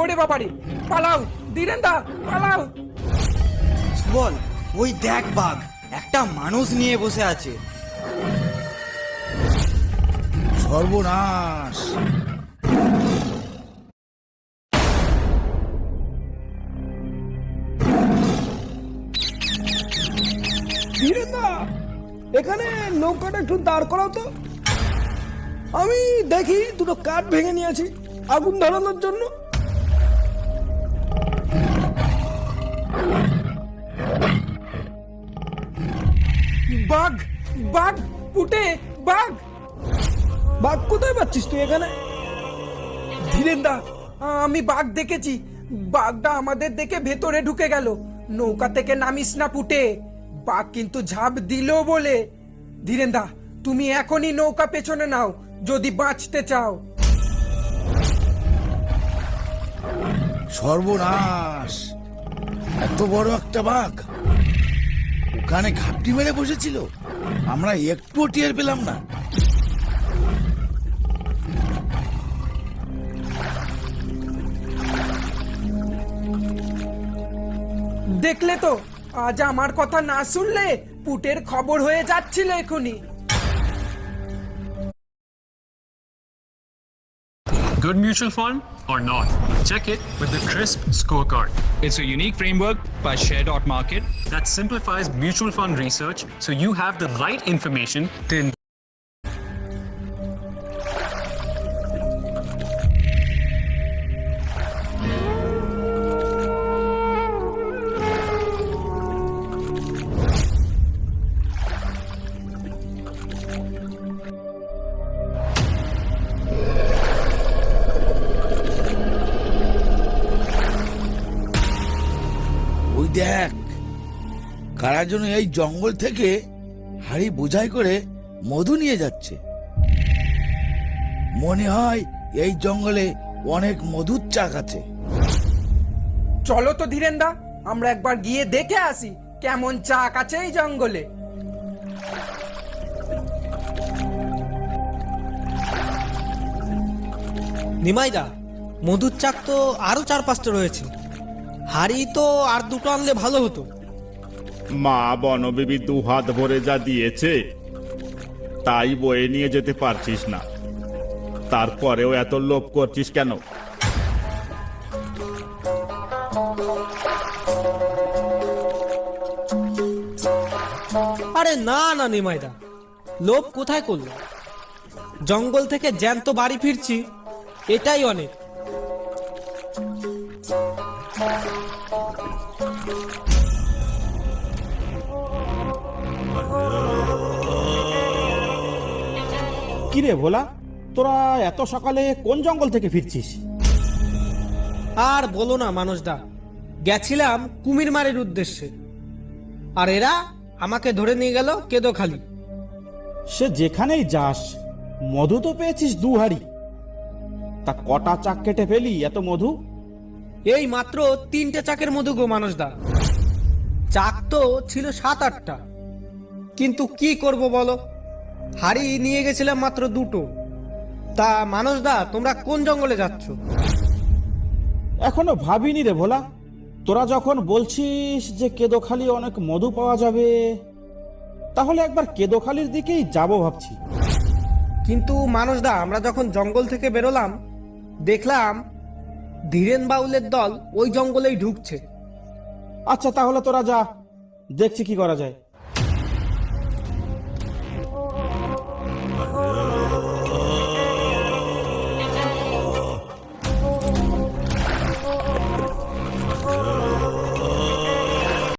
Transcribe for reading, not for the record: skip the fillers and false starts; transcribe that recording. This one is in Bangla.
ওরে বাবারে, পালাও ধীরেন্দা, পালাও। বল, ওই দেখ বাঘ একটা মানুষ নিয়ে বসে আছে। সর্বনাশ! ধীরেন্দা, এখানে নৌকাটা একটু দাঁড় করাও তো। আমি দেখি দুটো কাঠ ভেঙে নিয়েছি আগুন ধরানোর জন্য। বাঘ, বাঘ, পুটে, বাঘ। বাঘ কোথায় পাচ্ছিস তুই এখানে? ধীরেন্দা, আমি বাঘ দেখেছি। বাঘটা আমাদের দেখে ভেতরে ঢুকে গেল। নৌকা থেকে নামিস না পুটে, বাঘ কিন্তু ঝাঁপ দিল বলে। ধীরেন্দা, তুমি এখনই নৌকা পেছনে নাও যদি বাঁচতে চাও। সর্বনাশ! এত বড় একটা বাঘ ওখানে ঘাপটি মেরে বসেছিল, আমরা একটুও টের পেলাম না। দেখলে তো, আজ আমার কথা না শুনলে পুটের খবর হয়ে যাচ্ছিল এখনই। Good mutual fund or not? Check it with the CRISP scorecard. It's a unique framework by Share.Market That simplifies mutual fund research so you have the right information to ওই দেখ, কারা যেন এই জঙ্গল থেকে হাড়ি বোঝাই করে মধু নিয়ে যাচ্ছে। মনে হয় এই জঙ্গলে অনেক মধুর চাক আছে। চলো তো ধীরেন্দা, আমরা একবার গিয়ে দেখে আসি কেমন চাক আছে এই জঙ্গলে। নিমাইদা, মধুর চাক তো আরো 4-5টা রয়েছে। হাড়ি তো আর দুটো আনলে ভালো হতো। মা বনবিবি দুহাত ভরে যা দিয়েছে তাই বয়ে নিয়ে যেতে পারছিস না, তারপরেও এত লোভ করছিস কেন? আরে না না নিমাইদা, লোভ কোথায় করলো? জঙ্গল থেকে জ্যান্ত বাড়ি ফিরছি, এটাই অনেক। কিরে ভোলা, তোরা এত সকালে কোন জঙ্গল থেকে ফিরছিস? আর বলো না মানুষদা, গেছিলাম কুমির মারের উদ্দেশ্যে, আর এরা আমাকে ধরে নিয়ে গেল কেদোখালি। সে যেখানেই যাস, মধু তো পেয়েছিস 2 হাড়ি। তা কটা চাক কেটে ফেলি এত মধু? এই মাত্র 3টে চাকের মধু গো মানুষদা। চাক তো ছিল 7-8টা, কিন্তু কি করব বলো, হাড়ি নিয়ে গেছিলাম মাত্র 2টো। তা মানুষদা, তোমরা কোন জঙ্গলে যাচ্ছ? এখনো ভাবিনি রে ভোলা। তোরা যখন বলছিস যে কেদোখালি অনেক মধু পাওয়া যাবে, তাহলে একবার কেদোখালির দিকেই যাব ভাবছি। কিন্তু মানুষদা, আমরা যখন জঙ্গল থেকে বেরোলাম দেখলাম ধীরেন বাউলের দল ওই জঙ্গলেই ঢুকছে। আচ্ছা তাহলে তোরা যা, দেখছি কি করা যায়।